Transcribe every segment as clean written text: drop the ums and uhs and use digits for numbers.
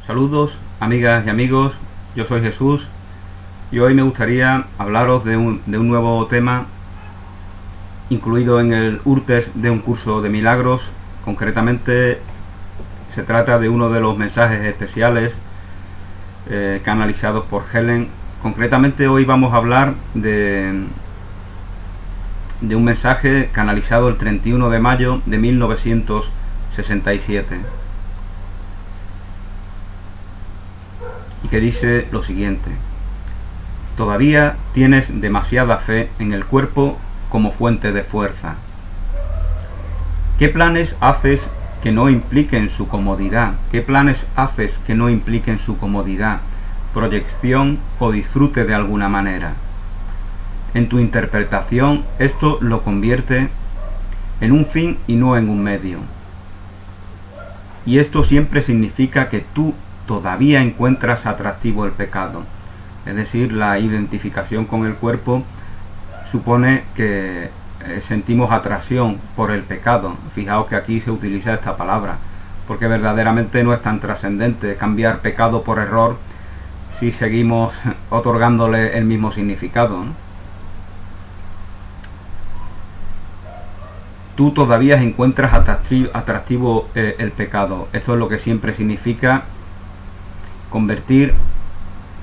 Saludos amigas y amigos, yo soy Jesús y hoy me gustaría hablaros de un nuevo tema incluido en el URTES de un curso de milagros. Concretamente se trata de uno de los mensajes especiales canalizados por Helen. Concretamente hoy vamos a hablar de un mensaje canalizado el 31 de mayo de 1967 y que dice lo siguiente: todavía tienes demasiada fe en el cuerpo como fuente de fuerza. ¿Qué planes haces que no impliquen su comodidad? ¿Qué planes haces que no impliquen su comodidad, proyección o disfrute de alguna manera? En tu interpretación, esto lo convierte en un fin y no en un medio. Y esto siempre significa que tú todavía encuentras atractivo el pecado. Es decir, la identificación con el cuerpo supone que sentimos atracción por el pecado. Fijaos que aquí se utiliza esta palabra, porque verdaderamente no es tan trascendente cambiar pecado por error si seguimos otorgándole el mismo significado, ¿no? Tú todavía encuentras atractivo el pecado. Esto es lo que siempre significa convertir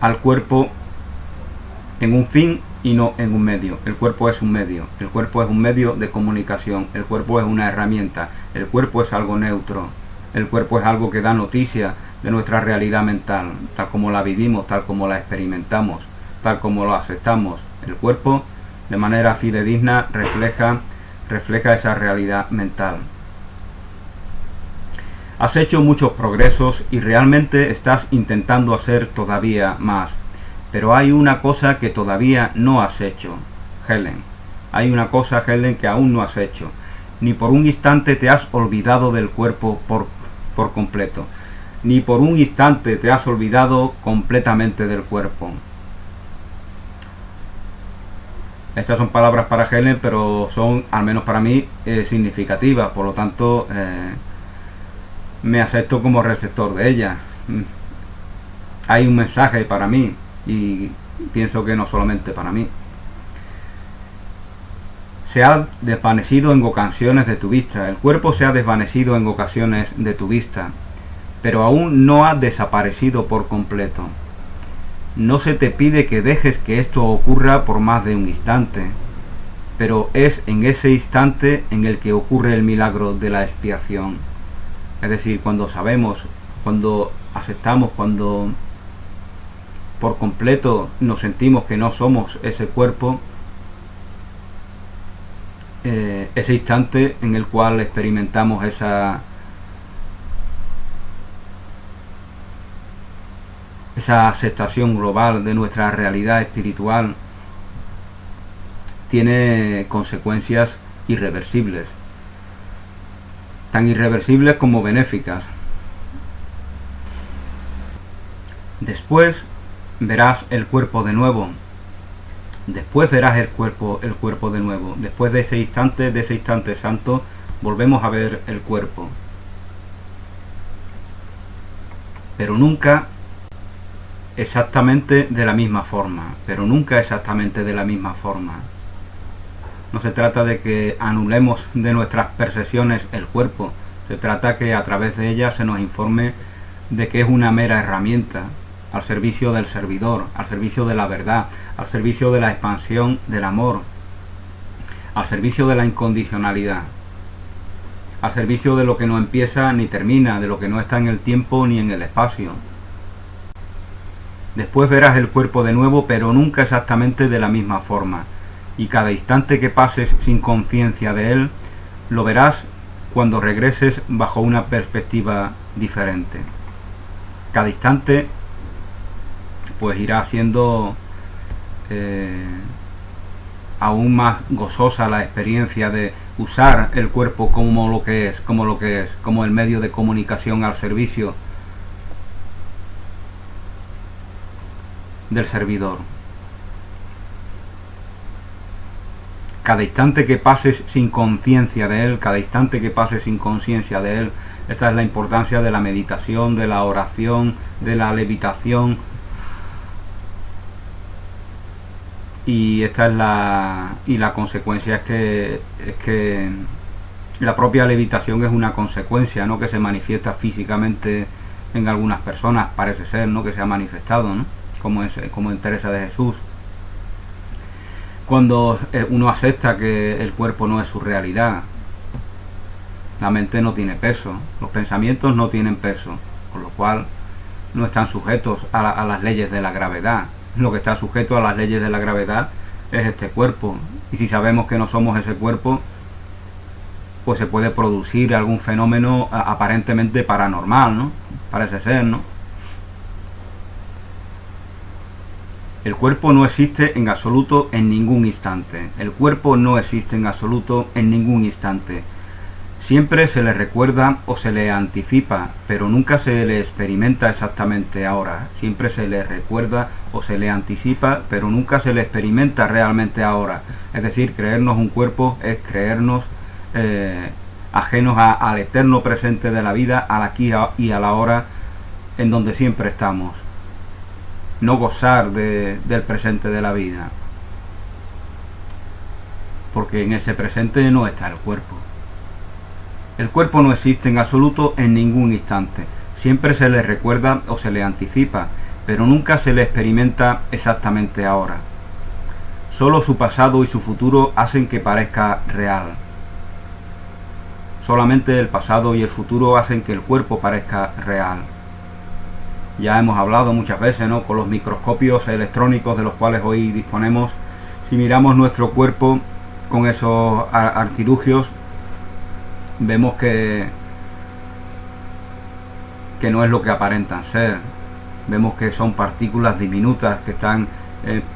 al cuerpo en un fin y no en un medio. El cuerpo es un medio, el cuerpo es un medio de comunicación, el cuerpo es una herramienta, el cuerpo es algo neutro, el cuerpo es algo que da noticia de nuestra realidad mental, tal como la vivimos, tal como la experimentamos, tal como lo aceptamos. El cuerpo, de manera fidedigna, refleja esa realidad mental. Has hecho muchos progresos y realmente estás intentando hacer todavía más. Pero hay una cosa que todavía no has hecho, Helen. Hay una cosa, Helen, que aún no has hecho. Ni por un instante te has olvidado del cuerpo por completo. Ni por un instante te has olvidado completamente del cuerpo. Estas son palabras para Helen, pero son, al menos para mí, significativas. Por lo tanto, me acepto como receptor de ella. Hay un mensaje para mí y pienso que no solamente para mí. Se ha desvanecido en ocasiones de tu vista. El cuerpo se ha desvanecido en ocasiones de tu vista, pero aún no ha desaparecido por completo. No se te pide que dejes que esto ocurra por más de un instante, pero es en ese instante en el que ocurre el milagro de la expiación. Es decir, cuando sabemos, cuando aceptamos, cuando por completo nos sentimos que no somos ese cuerpo, ese instante en el cual experimentamos esa aceptación global de nuestra realidad espiritual, tiene consecuencias irreversibles, tan irreversibles como benéficas. Después verás el cuerpo de nuevo. Después verás el cuerpo de nuevo. Después de ese instante santo, volvemos a ver el cuerpo. Pero nunca exactamente de la misma forma. Pero nunca exactamente de la misma forma. No se trata de que anulemos de nuestras percepciones el cuerpo. Se trata que a través de ella se nos informe de que es una mera herramienta al servicio del servidor, al servicio de la verdad, al servicio de la expansión del amor, al servicio de la incondicionalidad, al servicio de lo que no empieza ni termina, de lo que no está en el tiempo ni en el espacio. Después verás el cuerpo de nuevo, pero nunca exactamente de la misma forma, y cada instante que pases sin conciencia de él, lo verás cuando regreses bajo una perspectiva diferente. Cada instante pues irá siendo aún más gozosa la experiencia de usar el cuerpo como lo que es, como el medio de comunicación al servicio del servidor. Cada instante que pases sin conciencia de él, cada instante que pases sin conciencia de él, Esta es la importancia de la meditación, de la oración, de la levitación. Y esta es la consecuencia es que la propia levitación es una consecuencia, ¿no?, que se manifiesta físicamente en algunas personas, parece ser, ¿no?, que se ha manifestado, ¿no?, como en Teresa de Jesús. Cuando uno acepta que el cuerpo no es su realidad, la mente no tiene peso, los pensamientos no tienen peso, con lo cual no están sujetos a las leyes de la gravedad. Lo que está sujeto a las leyes de la gravedad es este cuerpo, y si sabemos que no somos ese cuerpo, pues se puede producir algún fenómeno aparentemente paranormal, ¿no? Parece ser, ¿no? El cuerpo no existe en absoluto en ningún instante. El cuerpo no existe en absoluto en ningún instante. Siempre se le recuerda o se le anticipa, pero nunca se le experimenta exactamente ahora. Siempre se le recuerda o se le anticipa, pero nunca se le experimenta realmente ahora. Es decir, creernos un cuerpo es creernos ajenos al eterno presente de la vida, al aquí y a la hora, en donde siempre estamos. No gozar del presente de la vida, porque en ese presente no está el cuerpo. El cuerpo no existe en absoluto en ningún instante. Siempre se le recuerda o se le anticipa, pero nunca se le experimenta exactamente ahora. Solo su pasado y su futuro hacen que parezca real. Solamente el pasado y el futuro hacen que el cuerpo parezca real. Ya hemos hablado muchas veces, ¿no?, con los microscopios electrónicos de los cuales hoy disponemos. Si miramos nuestro cuerpo con esos artilugios, vemos que no es lo que aparentan ser. Vemos que son partículas diminutas que están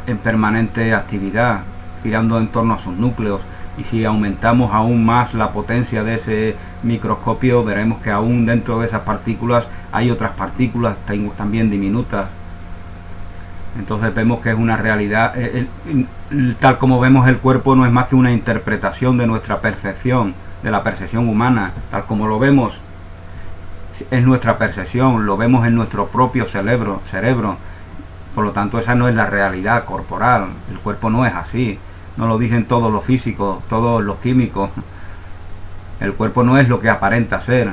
en permanente actividad, girando en torno a sus núcleos. Y si aumentamos aún más la potencia de ese microscopio, veremos que aún dentro de esas partículas hay otras partículas también diminutas. Entonces vemos que es una realidad, tal como vemos el cuerpo no es más que una interpretación de nuestra percepción, de la percepción humana. Tal como lo vemos es nuestra percepción, lo vemos en nuestro propio cerebro. Por lo tanto, esa no es la realidad corporal. El cuerpo no es así. No lo dicen todos los físicos, todos los químicos. El cuerpo no es lo que aparenta ser.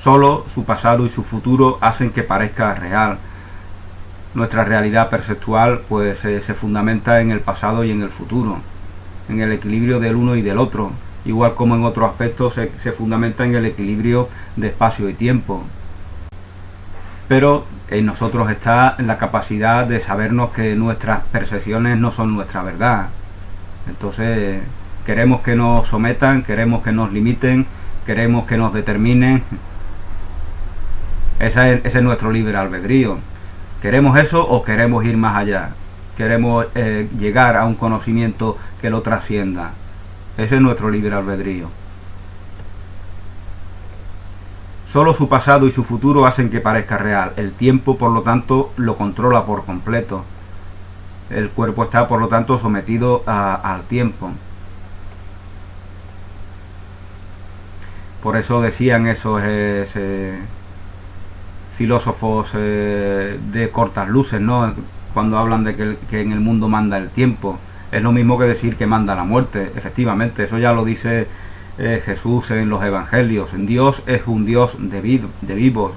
Solo su pasado y su futuro hacen que parezca real. Nuestra realidad perceptual pues se fundamenta en el pasado y en el futuro, en el equilibrio del uno y del otro, igual como en otros aspectos se fundamenta en el equilibrio de espacio y tiempo. Pero en nosotros está la capacidad de sabernos que nuestras percepciones no son nuestra verdad. Entonces queremos que nos sometan, queremos que nos limiten, queremos que nos determinen. Ese es nuestro libre albedrío. ¿Queremos eso o queremos ir más allá? Queremos llegar a un conocimiento que lo trascienda. Ese es nuestro libre albedrío. Solo su pasado y su futuro hacen que parezca real. El tiempo, por lo tanto, lo controla por completo. El cuerpo está, por lo tanto, sometido al tiempo. Por eso decían esos filósofos de cortas luces, ¿no?, cuando hablan de que en el mundo manda el tiempo. Es lo mismo que decir que manda la muerte. Efectivamente, eso ya lo dice Jesús en los evangelios. Dios es un Dios de vivos.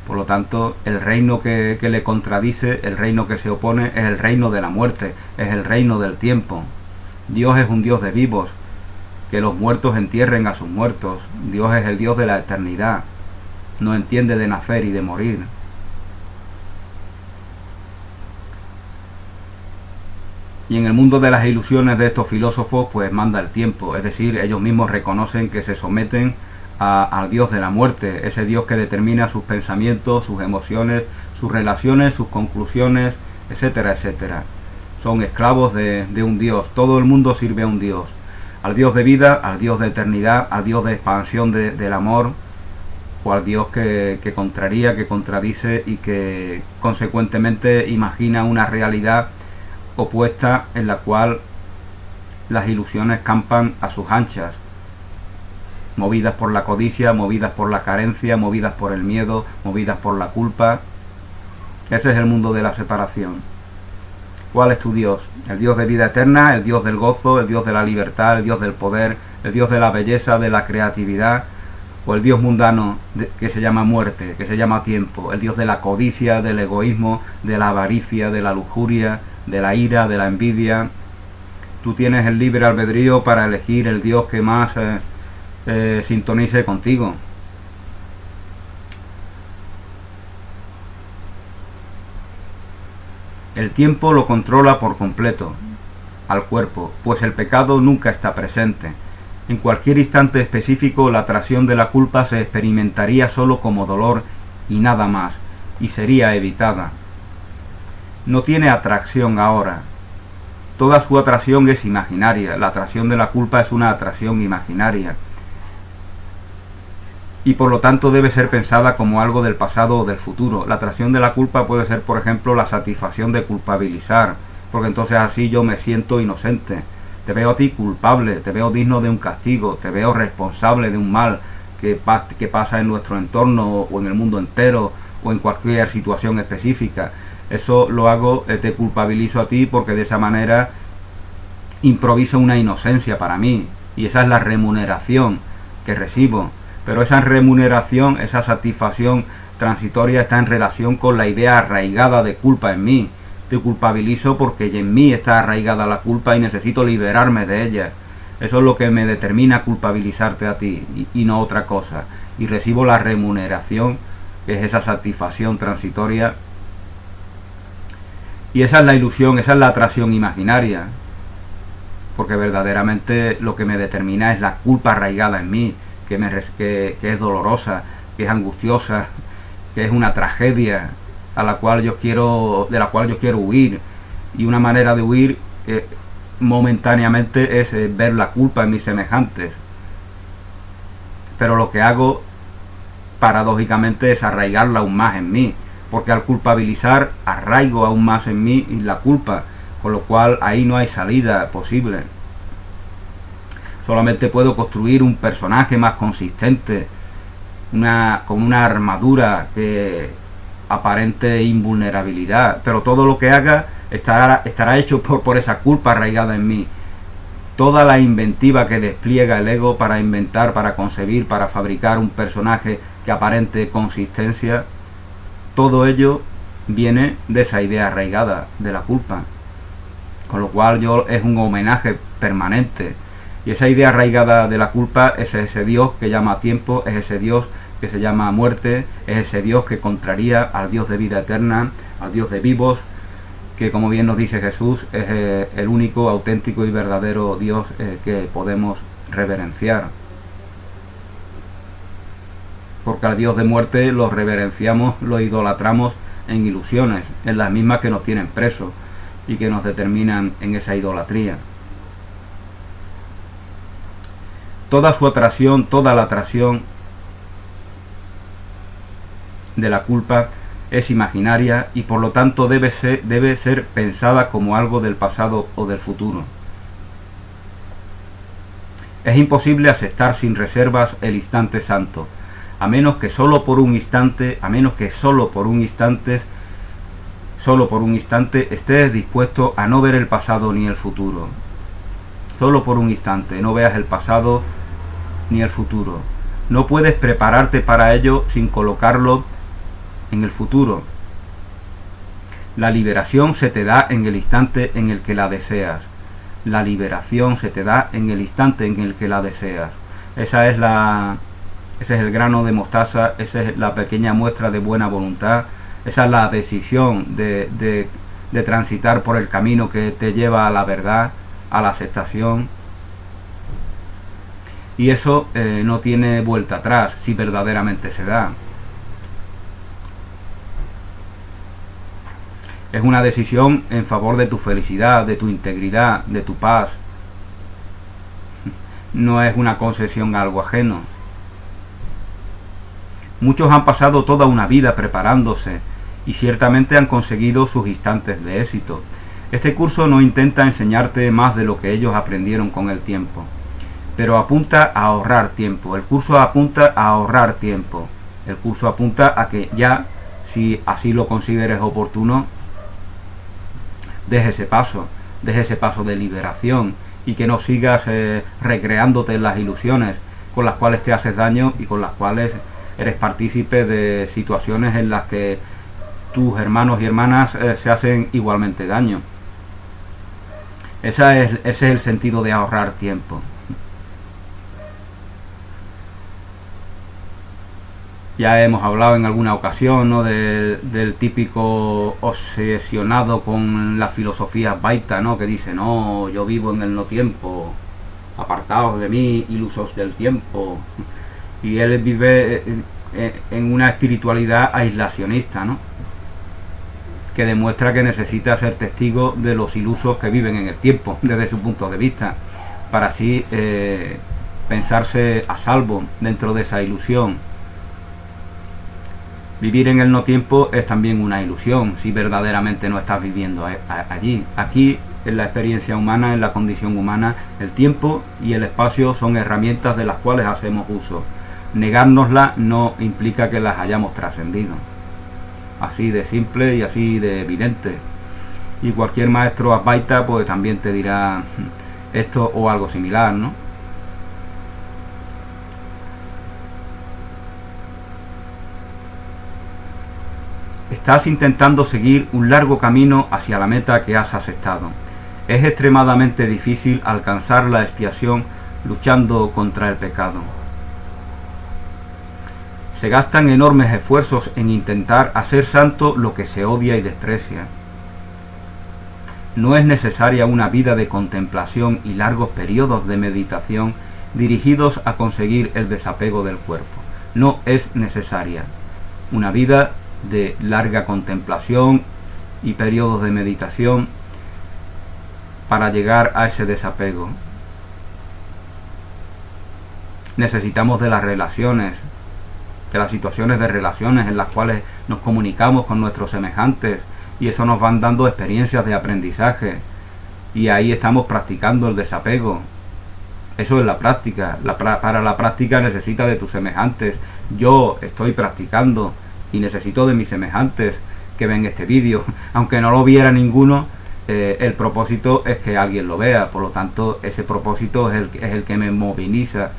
Por lo tanto, el reino que le contradice, el reino que se opone, es el reino de la muerte, es el reino del tiempo. Dios es un Dios de vivos, que los muertos entierren a sus muertos. Dios es el Dios de la eternidad, no entiende de nacer y de morir. Y en el mundo de las ilusiones de estos filósofos pues manda el tiempo, es decir, ellos mismos reconocen que se someten al Dios de la muerte, ese Dios que determina sus pensamientos, sus emociones, sus relaciones, sus conclusiones, etcétera, etcétera. Son esclavos de un Dios, todo el mundo sirve a un Dios, al Dios de vida, al Dios de eternidad, al Dios de expansión del amor, o al Dios que contraría, que contradice y que consecuentemente imagina una realidad opuesta en la cual las ilusiones campan a sus anchas. movidas por la codicia, movidas por la carencia, movidas por el miedo, movidas por la culpa. Ese es el mundo de la separación. ¿Cuál es tu Dios? ¿El Dios de vida eterna, el Dios del gozo, el Dios de la libertad, el Dios del poder, el Dios de la belleza, de la creatividad? ¿O el Dios mundano que se llama muerte, que se llama tiempo? El Dios de la codicia, del egoísmo, de la avaricia, de la lujuria, de la ira, de la envidia. Tú tienes el libre albedrío para elegir el Dios que más sintonice contigo. El tiempo lo controla por completo al cuerpo, pues el pecado nunca está presente. En cualquier instante específico, la atracción de la culpa se experimentaría solo como dolor y nada más, y sería evitada. No tiene atracción ahora. Toda su atracción es imaginaria. La atracción de la culpa es una atracción imaginaria. Y por lo tanto debe ser pensada como algo del pasado o del futuro. La atracción de la culpa puede ser, por ejemplo, la satisfacción de culpabilizar, porque entonces así yo me siento inocente. Te veo a ti culpable, te veo digno de un castigo, te veo responsable de un mal que pasa en nuestro entorno o en el mundo entero o en cualquier situación específica. Eso lo hago, te culpabilizo a ti porque de esa manera improviso una inocencia para mí, y esa es la remuneración que recibo. Pero esa remuneración, esa satisfacción transitoria está en relación con la idea arraigada de culpa en mí. Te culpabilizo porque en mí está arraigada la culpa y necesito liberarme de ella. Eso es lo que me determina culpabilizarte a ti y no otra cosa. Y recibo la remuneración, que es esa satisfacción transitoria. Y esa es la ilusión, esa es la atracción imaginaria. Porque verdaderamente lo que me determina es la culpa arraigada en mí, que es dolorosa, que es angustiosa, que es una tragedia de la cual yo quiero huir. Y una manera de huir momentáneamente es ver la culpa en mis semejantes. Pero lo que hago paradójicamente es arraigarla aún más en mí, porque al culpabilizar arraigo aún más en mí la culpa, con lo cual ahí no hay salida posible. Solamente puedo construir un personaje más consistente, con una armadura que aparente invulnerabilidad, pero todo lo que haga estará hecho por esa culpa arraigada en mí. Toda la inventiva que despliega el ego para inventar, para concebir, para fabricar un personaje que aparente consistencia, todo ello viene de esa idea arraigada de la culpa, con lo cual es un homenaje permanente. Y esa idea arraigada de la culpa es ese Dios que llama tiempo, es ese Dios que se llama muerte, es ese Dios que contraría al Dios de vida eterna, al Dios de vivos, que como bien nos dice Jesús, es el único, auténtico y verdadero Dios que podemos reverenciar. Porque al Dios de muerte lo reverenciamos, lo idolatramos en ilusiones, en las mismas que nos tienen presos y que nos determinan en esa idolatría. Toda su atracción, toda la atracción de la culpa es imaginaria y por lo tanto debe ser pensada como algo del pasado o del futuro. Es imposible aceptar sin reservas el instante santo, a menos que solo por un instante estés dispuesto a no ver el pasado ni el futuro. Solo por un instante, no veas el pasado ni el futuro. No puedes prepararte para ello sin colocarlo en el futuro. La liberación se te da en el instante en el que la deseas. La liberación se te da en el instante en el que la deseas. Ese es el grano de mostaza, esa es la pequeña muestra de buena voluntad, esa es la decisión de transitar por el camino que te lleva a la verdad, a la aceptación. Y eso no tiene vuelta atrás si verdaderamente se da. Es una decisión en favor de tu felicidad, de tu integridad, de tu paz. No es una concesión a algo ajeno. Muchos han pasado toda una vida preparándose y ciertamente han conseguido sus instantes de éxito. Este curso no intenta enseñarte más de lo que ellos aprendieron con el tiempo. pero apunta a ahorrar tiempo. El curso apunta a ahorrar tiempo. El curso apunta a que ya, si así lo consideres oportuno, deje ese paso de liberación y que no sigas recreándote en las ilusiones con las cuales te haces daño y con las cuales eres partícipe de situaciones en las que tus hermanos y hermanas se hacen igualmente daño. Ese es el sentido de ahorrar tiempo. Ya hemos hablado en alguna ocasión, ¿no?, del típico obsesionado con la filosofía Advaita, ¿no?, que dice: no, yo vivo en el no tiempo, apartados de mí, ilusos del tiempo. Y él vive en una espiritualidad aislacionista, ¿no?, que demuestra que necesita ser testigo de los ilusos que viven en el tiempo, desde su punto de vista, para así pensarse a salvo dentro de esa ilusión. Vivir en el no tiempo es también una ilusión, si verdaderamente no estás viviendo allí. Aquí, en la experiencia humana, en la condición humana, el tiempo y el espacio son herramientas de las cuales hacemos uso. Negárnoslas no implica que las hayamos trascendido. Así de simple y así de evidente. Y cualquier maestro Advaita pues también te dirá esto o algo similar, ¿no? Estás intentando seguir un largo camino hacia la meta que has aceptado. Es extremadamente difícil alcanzar la expiación luchando contra el pecado. Se gastan enormes esfuerzos en intentar hacer santo lo que se odia y desprecia. No es necesaria una vida de contemplación y largos periodos de meditación dirigidos a conseguir el desapego del cuerpo. No es necesaria una vida de larga contemplación y periodos de meditación para llegar a ese desapego. Necesitamos de las relaciones, de las situaciones de relaciones en las cuales nos comunicamos con nuestros semejantes, y eso nos van dando experiencias de aprendizaje, y ahí estamos practicando el desapego. Eso es la práctica. Para la práctica necesita de tus semejantes. Yo estoy practicando y necesito de mis semejantes que ven este vídeo. Aunque no lo viera ninguno, el propósito es que alguien lo vea. Por lo tanto, ese propósito es el que me moviliza,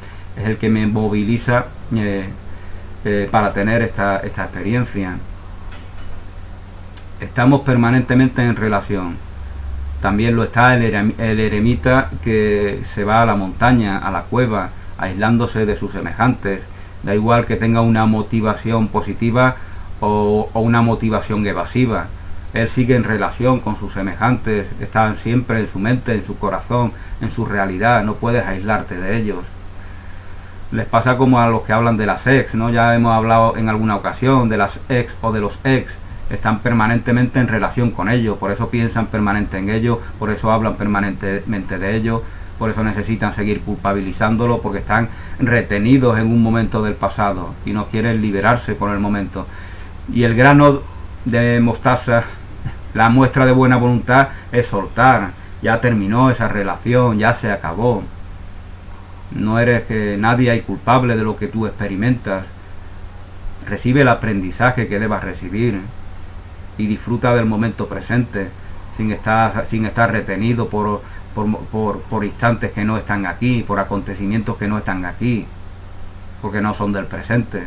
para tener esta experiencia. Estamos permanentemente en relación. También lo está el eremita que se va a la montaña, a la cueva, aislándose de sus semejantes. Da igual que tenga una motivación positiva o una motivación evasiva. Él sigue en relación con sus semejantes, están siempre en su mente, en su corazón, en su realidad. No puedes aislarte de ellos. Les pasa como a los que hablan de las ex, ¿no? Ya hemos hablado en alguna ocasión de las ex o de los ex. Están permanentemente en relación con ellos, por eso piensan permanente en ellos, por eso hablan permanentemente de ellos, por eso necesitan seguir culpabilizándolo, porque están retenidos en un momento del pasado y no quieren liberarse por el momento. Y el grano de mostaza, la muestra de buena voluntad, es soltar. Ya terminó esa relación, ya se acabó. No eres nadie hay culpable de lo que tú experimentas. Recibe el aprendizaje que debas recibir y disfruta del momento presente, sin estar retenido por instantes que no están aquí, por acontecimientos que no están aquí, porque no son del presente.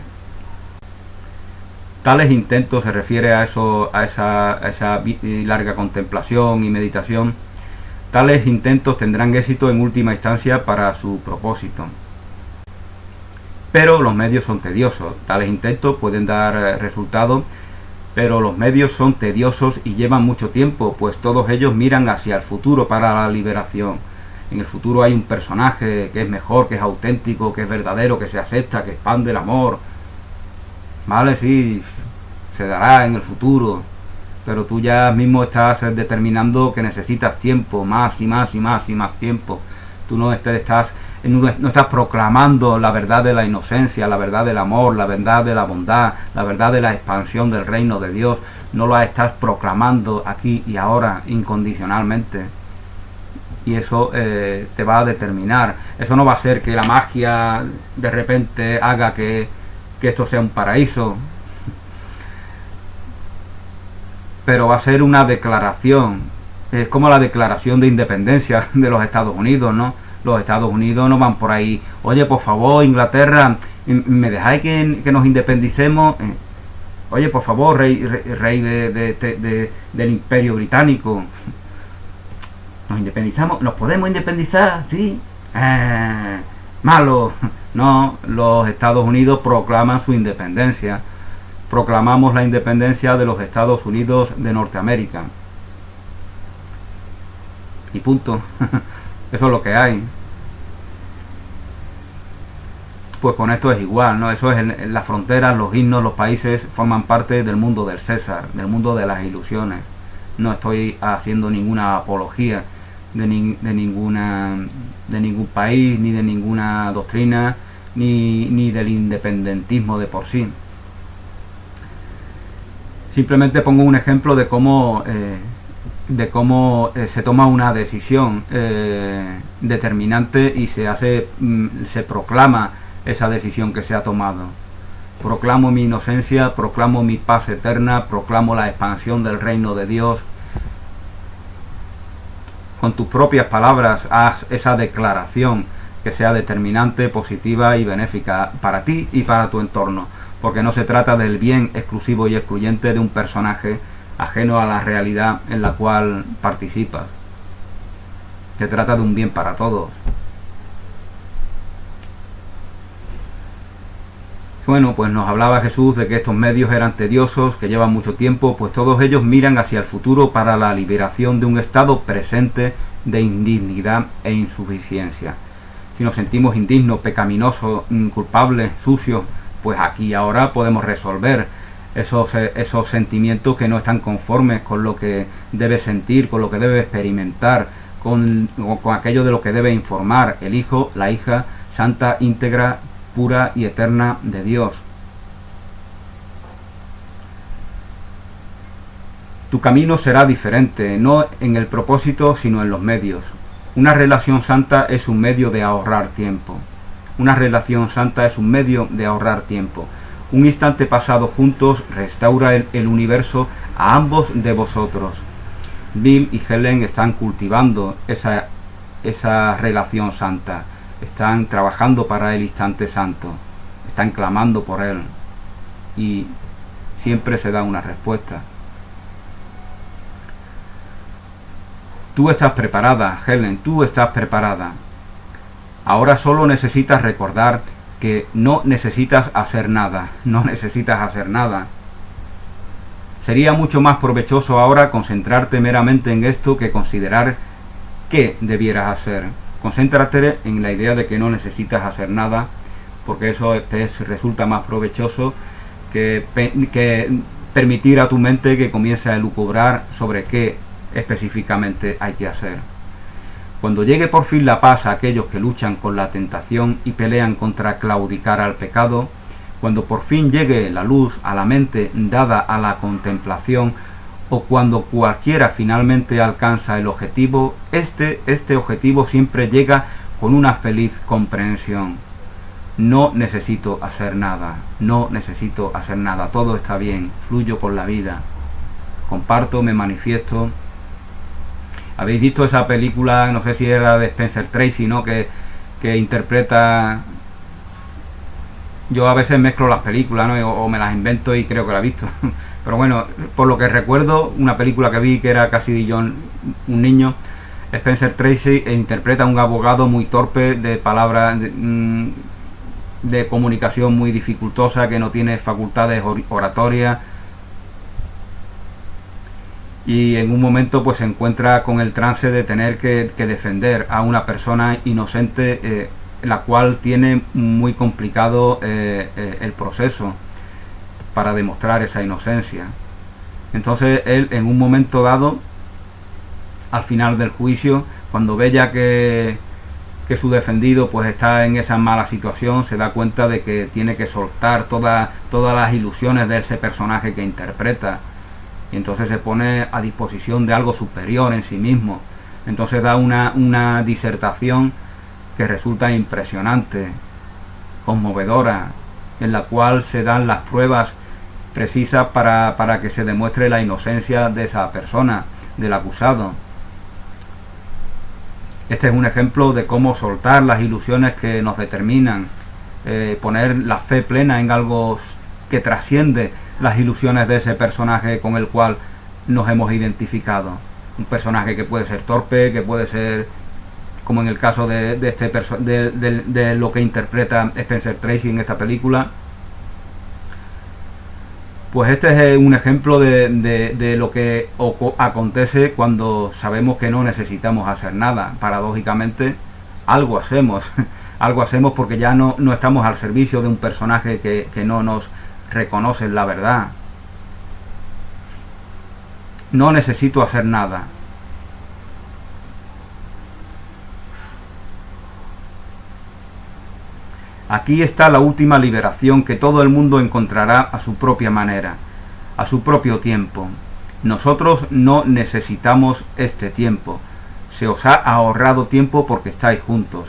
Tales intentos, se refiere a esa larga contemplación y meditación, tales intentos tendrán éxito en última instancia para su propósito. Pero los medios son tediosos. Tales intentos pueden dar resultados, pero los medios son tediosos y llevan mucho tiempo, pues todos ellos miran hacia el futuro para la liberación. En el futuro hay un personaje que es mejor, que es auténtico, que es verdadero, que se acepta, que expande el amor. Vale, sí, se dará en el futuro, pero tú ya mismo estás determinando que necesitas tiempo, más y más y más y más tiempo. Tú no estás proclamando la verdad de la inocencia, la verdad del amor, la verdad de la bondad, la verdad de la expansión del reino de Dios. No la estás proclamando aquí y ahora incondicionalmente. y eso te va a determinar. Eso no va a ser que la magia de repente haga que esto sea un paraíso, pero va a ser una declaración. Es como la declaración de independencia de los Estados Unidos, ¿no? Los Estados Unidos no van por ahí, oye, por favor, Inglaterra, ¿me dejáis que nos independicemos? Oye, por favor, rey del Imperio Británico, nos independizamos, nos podemos independizar, sí. Malo. No, los Estados Unidos proclaman su independencia. Proclamamos la independencia de los Estados Unidos de Norteamérica. Y punto. Eso es lo que hay. Pues con esto es igual, ¿no? Eso es en las fronteras, los himnos, los países forman parte del mundo del César, del mundo de las ilusiones. No estoy haciendo ninguna apología de ningún país, ni de ninguna doctrina, ni del independentismo de por sí. Simplemente pongo un ejemplo de cómo se toma una decisión determinante y se proclama esa decisión que se ha tomado. Proclamo mi inocencia, proclamo mi paz eterna, proclamo la expansión del reino de Dios. Con tus propias palabras haz esa declaración que sea determinante, positiva y benéfica para ti y para tu entorno, porque no se trata del bien exclusivo y excluyente de un personaje ajeno a la realidad en la cual participas. Se trata de un bien para todos. Bueno, pues nos hablaba Jesús de que estos medios eran tediosos, que llevan mucho tiempo, pues todos ellos miran hacia el futuro para la liberación de un estado presente de indignidad e insuficiencia. Si nos sentimos indignos, pecaminosos, culpables, sucios, pues aquí y ahora podemos resolver esos sentimientos que no están conformes con lo que debe sentir, con lo que debe experimentar, con aquello de lo que debe informar el Hijo, la hija, santa, íntegra, pura y eterna de Dios. Tu camino será diferente, no en el propósito, sino en los medios. Una relación santa es un medio de ahorrar tiempo. Una relación santa es un medio de ahorrar tiempo. Un instante pasado juntos restaura el universo a ambos de vosotros. Bill y Helen están cultivando esa relación santa. Están trabajando para el instante santo. Están clamando por él. Y siempre se da una respuesta. Tú estás preparada, Helen, tú estás preparada. Ahora solo necesitas recordar que no necesitas hacer nada, no necesitas hacer nada. Sería mucho más provechoso ahora concentrarte meramente en esto que considerar qué debieras hacer. Concéntrate en la idea de que no necesitas hacer nada, porque eso te resulta más provechoso que permitir a tu mente que comience a elucubrar sobre qué específicamente hay que hacer. Cuando llegue por fin la paz a aquellos que luchan con la tentación y pelean contra claudicar al pecado, cuando por fin llegue la luz a la mente dada a la contemplación, o cuando cualquiera finalmente alcanza el objetivo, este objetivo siempre llega con una feliz comprensión. No necesito hacer nada, no necesito hacer nada, todo está bien, fluyo con la vida, comparto, me manifiesto. ¿Habéis visto esa película, no sé si era de Spencer Tracy, ¿no? que interpreta... Yo a veces mezclo las películas, ¿no? o me las invento y creo que la he visto. Pero bueno, por lo que recuerdo, una película que vi que era Cassidy Jones, un niño, Spencer Tracy interpreta a un abogado muy torpe, de palabras, de comunicación muy dificultosa, que no tiene facultades oratorias. Y en un momento pues se encuentra con el trance de tener que defender a una persona inocente, la cual tiene muy complicado el proceso para demostrar esa inocencia. Entonces él, en un momento dado, al final del juicio, cuando ve ya que su defendido pues está en esa mala situación, se da cuenta de que tiene que soltar todas las ilusiones de ese personaje que interpreta, y entonces se pone a disposición de algo superior en sí mismo, Entonces da una disertación que resulta impresionante, conmovedora, en la cual se dan las pruebas precisas para que se demuestre la inocencia de esa persona, del acusado. Este es un ejemplo de cómo soltar las ilusiones que nos determinan, poner la fe plena en algo que trasciende las ilusiones de ese personaje con el cual nos hemos identificado. Un personaje que puede ser torpe, que puede ser, como en el caso de lo que interpreta Spencer Tracy en esta película. Pues este es un ejemplo de lo que acontece cuando sabemos que no necesitamos hacer nada. Paradójicamente, algo hacemos. Algo hacemos porque ya no estamos al servicio de un personaje que no nos reconoce la verdad. No necesito hacer nada. Aquí está la última liberación que todo el mundo encontrará a su propia manera, a su propio tiempo. Nosotros no necesitamos este tiempo. Se os ha ahorrado tiempo porque estáis juntos.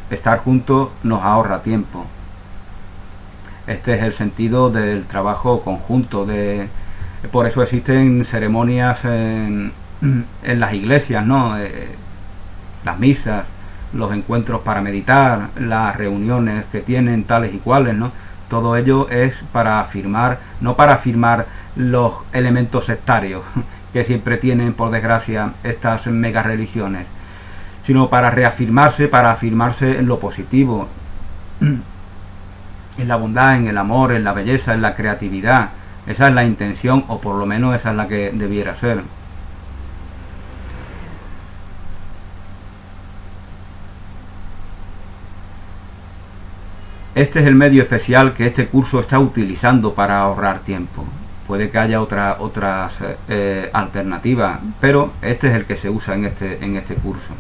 Estar juntos nos ahorra tiempo. Este es el sentido del trabajo conjunto. Por eso existen ceremonias en las iglesias, ¿no? Las misas, los encuentros para meditar, las reuniones que tienen tales y cuales, ¿no? Todo ello es para afirmar, no para afirmar los elementos sectarios que siempre tienen, por desgracia, estas mega religiones, sino para reafirmarse, para afirmarse en lo positivo, en la bondad, en el amor, en la belleza, en la creatividad. Esa es la intención, o por lo menos esa es la que debiera ser. Este es el medio especial que este curso está utilizando para ahorrar tiempo. Puede que haya otras alternativas, pero este es el que se usa en este curso.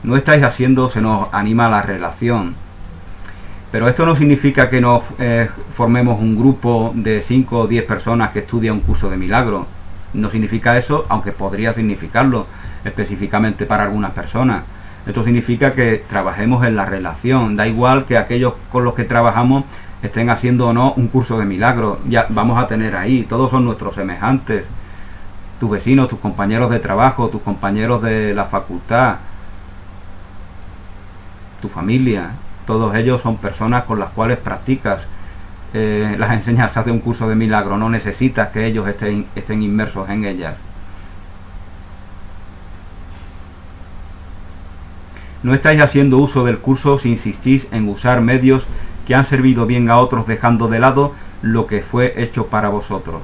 No estáis haciendo, se nos anima la relación. Pero esto no significa que nos formemos un grupo de 5 o 10 personas que estudia un curso de milagros. No significa eso, aunque podría significarlo específicamente para algunas personas. Esto significa que trabajemos en la relación. Da igual que aquellos con los que trabajamos estén haciendo o no un curso de milagros. Ya vamos a tener ahí, todos son nuestros semejantes. Tus vecinos, tus compañeros de trabajo, tus compañeros de la facultad, tu familia. Todos ellos son personas con las cuales practicas las enseñanzas de un curso de milagro. No necesitas que ellos estén inmersos en ellas. No estáis haciendo uso del curso si insistís en usar medios que han servido bien a otros dejando de lado lo que fue hecho para vosotros.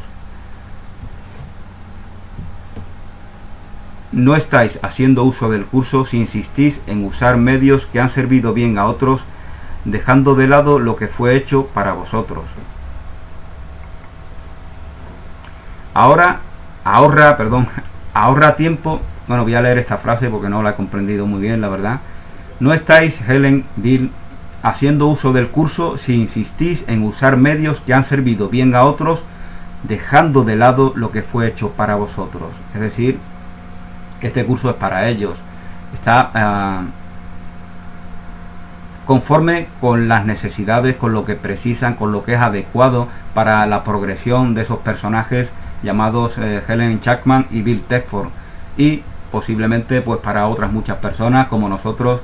No estáis haciendo uso del curso si insistís en usar medios que han servido bien a otros dejando de lado lo que fue hecho para vosotros. Ahorra tiempo. Bueno, voy a leer esta frase porque no la he comprendido muy bien, la verdad. No estáis, Helen, Bill, haciendo uso del curso si insistís en usar medios que han servido bien a otros, dejando de lado lo que fue hecho para vosotros. Es decir, que este curso es para ellos. Está conforme con las necesidades, con lo que precisan, con lo que es adecuado para la progresión de esos personajes llamados Helen Jackman y Bill Thetford, y posiblemente pues para otras muchas personas como nosotros,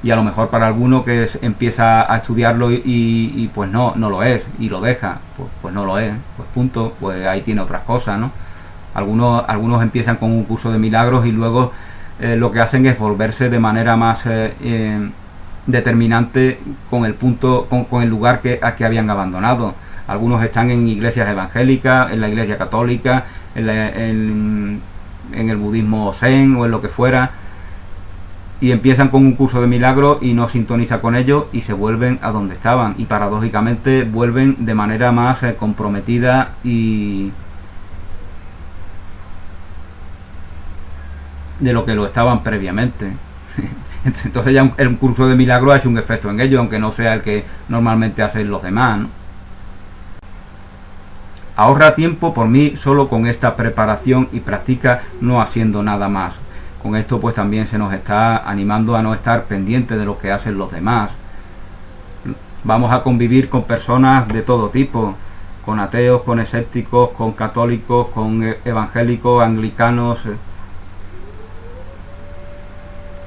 y a lo mejor para alguno que empieza a estudiarlo y pues no lo es y lo deja, pues no lo es, pues punto, pues ahí tiene otras cosas, ¿no? Algunos empiezan con un curso de milagros y luego lo que hacen es volverse de manera más determinante con el punto, con el lugar que habían abandonado. Algunos están en iglesias evangélicas, en la iglesia católica, en el budismo zen o en lo que fuera, y empiezan con un curso de milagros y no sintoniza con ello y se vuelven a donde estaban, y paradójicamente vuelven de manera más comprometida y de lo que lo estaban previamente. Entonces ya un curso de milagros ha hecho un efecto en ellos, aunque no sea el que normalmente hacen los demás, ¿no? Ahorra tiempo por mí solo con esta preparación y practica no haciendo nada más. con esto pues también se nos está animando a no estar pendientes de lo que hacen los demás. Vamos a convivir con personas de todo tipo, con ateos, con escépticos, con católicos, con evangélicos, anglicanos,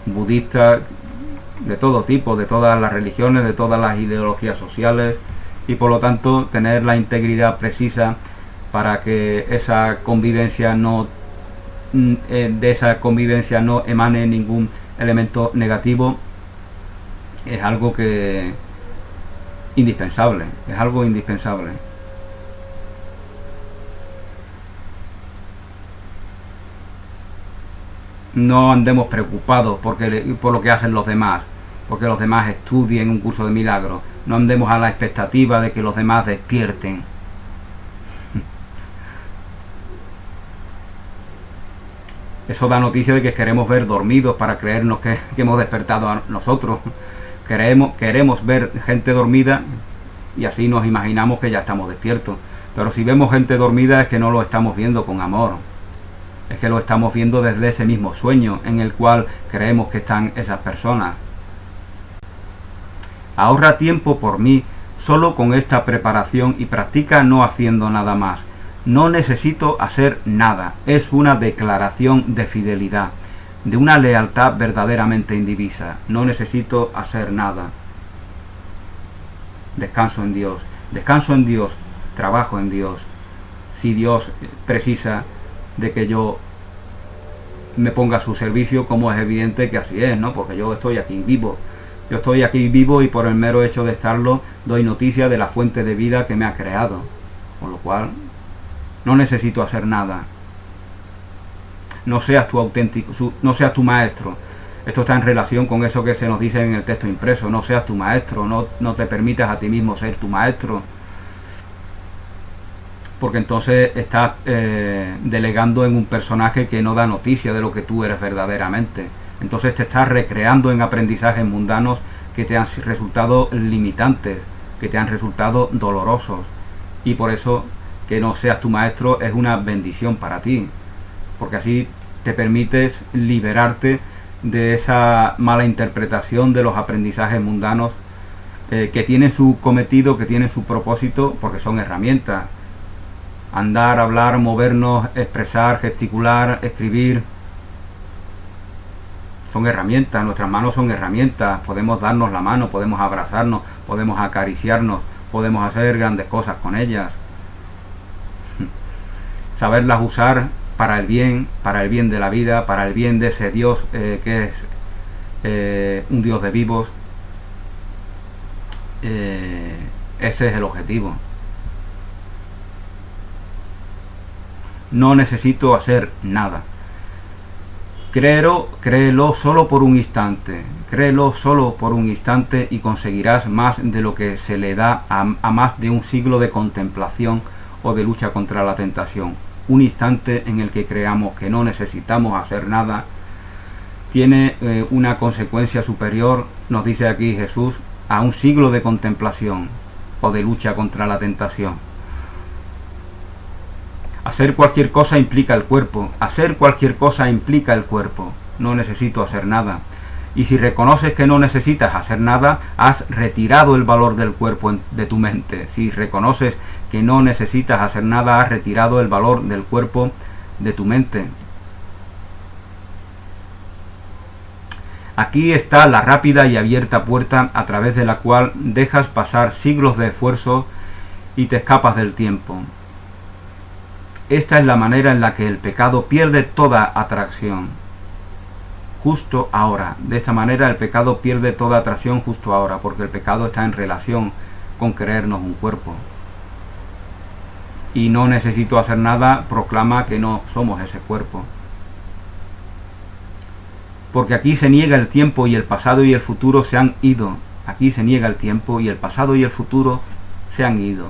budistas, de todo tipo, de todas las religiones, de todas las ideologías sociales, y por lo tanto tener la integridad precisa para que esa convivencia de esa convivencia no emane ningún elemento negativo, es algo que indispensable, es algo indispensable. No andemos preocupados por lo que hacen los demás, porque los demás estudien un curso de milagros. No andemos a la expectativa de que los demás despierten. Eso da noticia de que queremos ver dormidos para creernos que hemos despertado a nosotros. Queremos ver gente dormida y así nos imaginamos que ya estamos despiertos. Pero si vemos gente dormida es que no lo estamos viendo con amor. Es que lo estamos viendo desde ese mismo sueño en el cual creemos que están esas personas. Ahorra tiempo por mí solo con esta preparación y practica no haciendo nada más. No necesito hacer nada. Es una declaración de fidelidad, de una lealtad verdaderamente indivisa. No necesito hacer nada. Descanso en Dios. Descanso en Dios. Trabajo en Dios. Si Dios precisa de que yo me ponga a su servicio, como es evidente que así es, ¿no? Porque yo estoy aquí vivo. Yo estoy aquí vivo y por el mero hecho de estarlo doy noticia de la fuente de vida que me ha creado. Con lo cual no necesito hacer nada. No seas tu auténtico, no seas tu maestro. Esto está en relación con eso que se nos dice en el texto impreso. No seas tu maestro, no te permitas a ti mismo ser tu maestro. Porque entonces estás delegando en un personaje que no da noticia de lo que tú eres verdaderamente. Entonces te estás recreando en aprendizajes mundanos que te han resultado limitantes, que te han resultado dolorosos. Y por eso que no seas tu maestro es una bendición para ti, porque así te permites liberarte de esa mala interpretación de los aprendizajes mundanos que tienen su cometido, que tienen su propósito, porque son herramientas. Andar, hablar, movernos, expresar, gesticular, escribir, son herramientas, nuestras manos son herramientas, podemos darnos la mano, podemos abrazarnos, podemos acariciarnos, podemos hacer grandes cosas con ellas. Saberlas usar para el bien de la vida, para el bien de ese Dios que es un Dios de vivos. Ese es el objetivo. No necesito hacer nada. Créelo solo por un instante. Créelo solo por un instante y conseguirás más de lo que se le da a más de un siglo de contemplación o de lucha contra la tentación. Un instante en el que creamos que no necesitamos hacer nada tiene una consecuencia superior, nos dice aquí Jesús, a un siglo de contemplación o de lucha contra la tentación. Hacer cualquier cosa implica el cuerpo. Hacer cualquier cosa implica el cuerpo. No necesito hacer nada. Y si reconoces que no necesitas hacer nada, has retirado el valor del cuerpo de tu mente. Si reconoces que no necesitas hacer nada, has retirado el valor del cuerpo de tu mente. Aquí está la rápida y abierta puerta a través de la cual dejas pasar siglos de esfuerzo y te escapas del tiempo. Esta es la manera en la que el pecado pierde toda atracción. Justo ahora. De esta manera el pecado pierde toda atracción justo ahora, porque el pecado está en relación con creernos un cuerpo. Y no necesito hacer nada proclama que no somos ese cuerpo. Porque aquí se niega el tiempo y el pasado y el futuro se han ido. Aquí se niega el tiempo y el pasado y el futuro se han ido.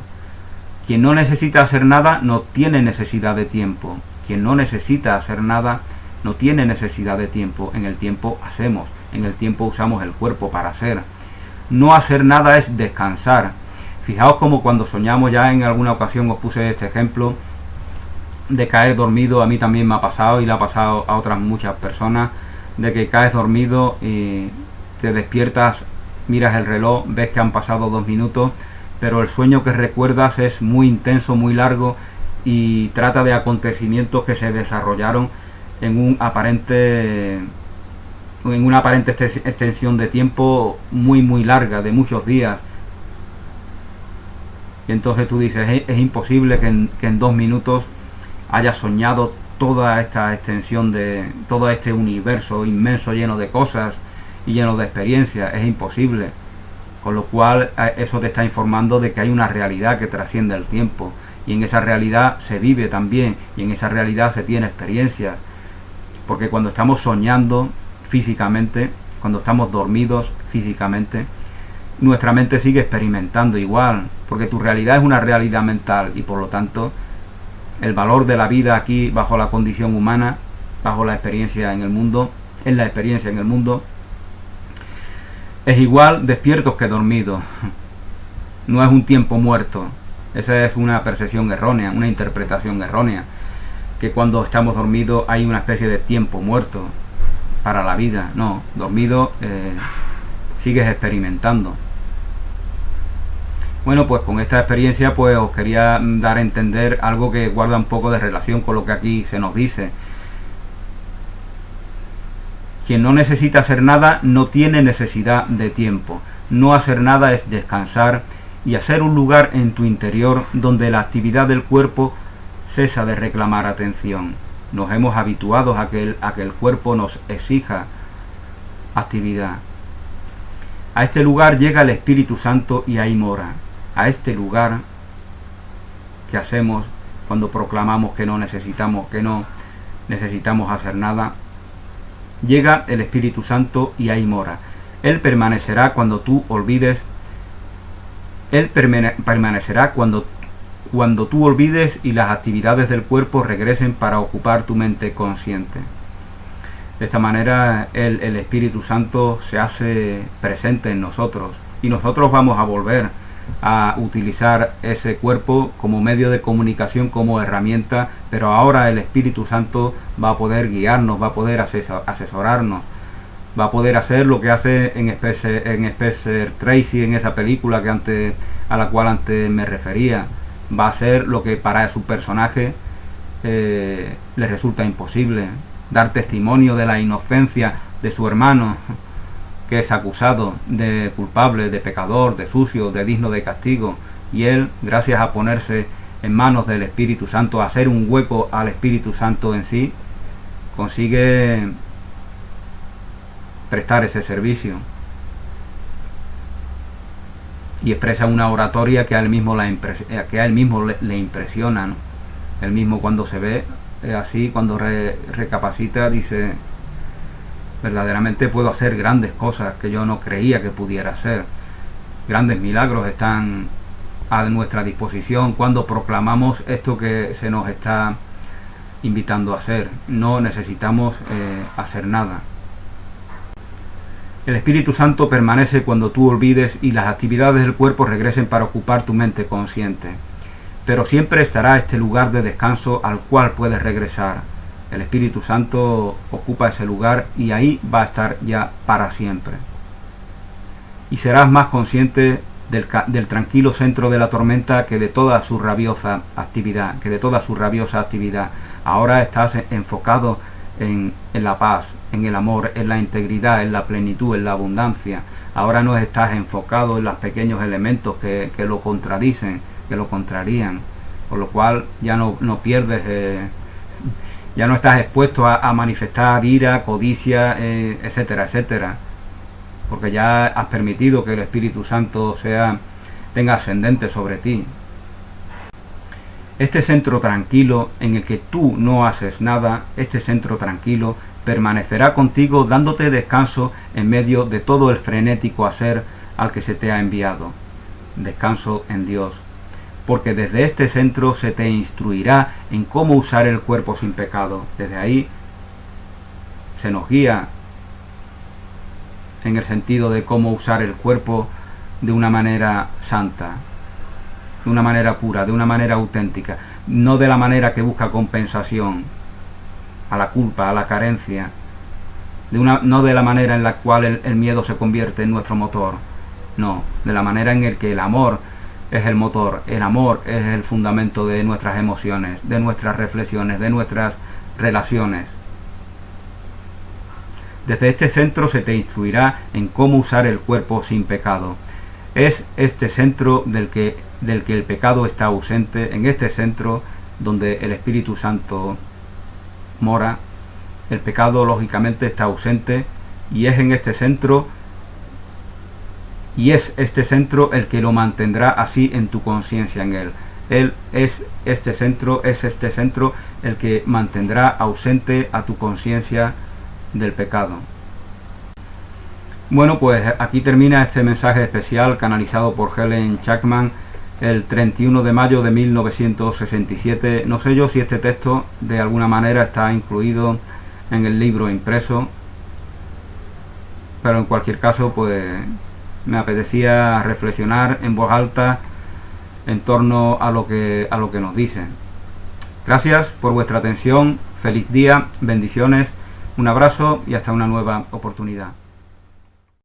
Quien no necesita hacer nada no tiene necesidad de tiempo. Quien no necesita hacer nada no tiene necesidad de tiempo. En el tiempo hacemos, en el tiempo usamos el cuerpo para hacer. No hacer nada es descansar. Fijaos como cuando soñamos, ya en alguna ocasión os puse este ejemplo, de caer dormido, a mí también me ha pasado y le ha pasado a otras muchas personas, de que caes dormido y te despiertas, miras el reloj, ves que han pasado 2 minutos, pero el sueño que recuerdas es muy intenso, muy largo y trata de acontecimientos que se desarrollaron en una aparente extensión de tiempo muy larga, de muchos días. Y entonces tú dices, es imposible que en 2 minutos hayas soñado toda esta extensión de todo este universo inmenso lleno de cosas y lleno de experiencias. Es imposible. Con lo cual eso te está informando de que hay una realidad que trasciende el tiempo, y en esa realidad se vive también, y en esa realidad se tiene experiencias. Porque cuando estamos soñando físicamente, cuando estamos dormidos físicamente, nuestra mente sigue experimentando igual, porque tu realidad es una realidad mental, y por lo tanto el valor de la vida aquí bajo la condición humana, bajo la experiencia en el mundo, es igual despiertos que dormidos. No es un tiempo muerto. Esa es una percepción errónea, una interpretación errónea, que cuando estamos dormidos hay una especie de tiempo muerto para la vida. No, dormido sigues experimentando. Bueno, pues con esta experiencia pues os quería dar a entender algo que guarda un poco de relación con lo que aquí se nos dice. Quien no necesita hacer nada no tiene necesidad de tiempo. No hacer nada es descansar y hacer un lugar en tu interior donde la actividad del cuerpo cesa de reclamar atención. Nos hemos habituado a que el cuerpo nos exija actividad. A este lugar llega el Espíritu Santo y ahí mora. A este lugar que hacemos cuando proclamamos que no necesitamos hacer nada, llega el Espíritu Santo y ahí mora. Él permanecerá cuando tú olvides. Él permanecerá cuando tú olvides y las actividades del cuerpo regresen para ocupar tu mente consciente. De esta manera el Espíritu Santo se hace presente en nosotros y nosotros vamos a volver a utilizar ese cuerpo como medio de comunicación, como herramienta, pero ahora el Espíritu Santo va a poder guiarnos, va a poder asesorarnos, va a poder hacer lo que hace en Spencer Tracy, en esa película a la cual antes me refería. Va a hacer lo que para su personaje le resulta imposible: dar testimonio de la inocencia de su hermano, que es acusado de culpable, de pecador, de sucio, de digno de castigo, y él, gracias a ponerse en manos del Espíritu Santo, a hacer un hueco al Espíritu Santo en sí, consigue prestar ese servicio y expresa una oratoria que a él mismo le impresiona, ¿no? Él mismo, cuando se ve así, cuando recapacita, dice: verdaderamente puedo hacer grandes cosas que yo no creía que pudiera hacer. Grandes milagros están a nuestra disposición cuando proclamamos esto que se nos está invitando a hacer. No necesitamos hacer nada. El Espíritu Santo permanece cuando tú olvides y las actividades del cuerpo regresen para ocupar tu mente consciente. Pero siempre estará este lugar de descanso al cual puedes regresar. El Espíritu Santo ocupa ese lugar y ahí va a estar ya para siempre. Y serás más consciente del tranquilo centro de la tormenta que de toda su rabiosa actividad. Ahora estás enfocado en la paz, en el amor, en la integridad, en la plenitud, en la abundancia. Ahora no estás enfocado en los pequeños elementos que lo contradicen, que lo contrarían, por lo cual ya no pierdes, ya no estás expuesto a manifestar ira, codicia, etcétera, etcétera, porque ya has permitido que el Espíritu Santo tenga ascendente sobre ti. Este centro tranquilo en el que tú no haces nada, este centro tranquilo permanecerá contigo dándote descanso en medio de todo el frenético hacer al que se te ha enviado. Descanso en Dios, porque desde este centro se te instruirá en cómo usar el cuerpo sin pecado. Desde ahí se nos guía en el sentido de cómo usar el cuerpo de una manera santa, de una manera pura, de una manera auténtica, no de la manera que busca compensación a la culpa, a la carencia, no de la manera en la cual el miedo se convierte en nuestro motor, no, de la manera en la que el amor es el motor, el amor es el fundamento de nuestras emociones, de nuestras reflexiones, de nuestras relaciones. Desde este centro se te instruirá en cómo usar el cuerpo sin pecado. Es este centro del que el pecado está ausente, en este centro donde el Espíritu Santo mora, el pecado lógicamente está ausente, y es en este centro, y es este centro el que lo mantendrá así en tu conciencia en él. Él es este centro el que mantendrá ausente a tu conciencia del pecado. Bueno, pues aquí termina este mensaje especial canalizado por Helen Chapman el 31 de mayo de 1967. No sé yo si este texto de alguna manera está incluido en el libro impreso, pero en cualquier caso pues me apetecía reflexionar en voz alta en torno a lo que nos dicen. Gracias por vuestra atención, feliz día, bendiciones, un abrazo y hasta una nueva oportunidad.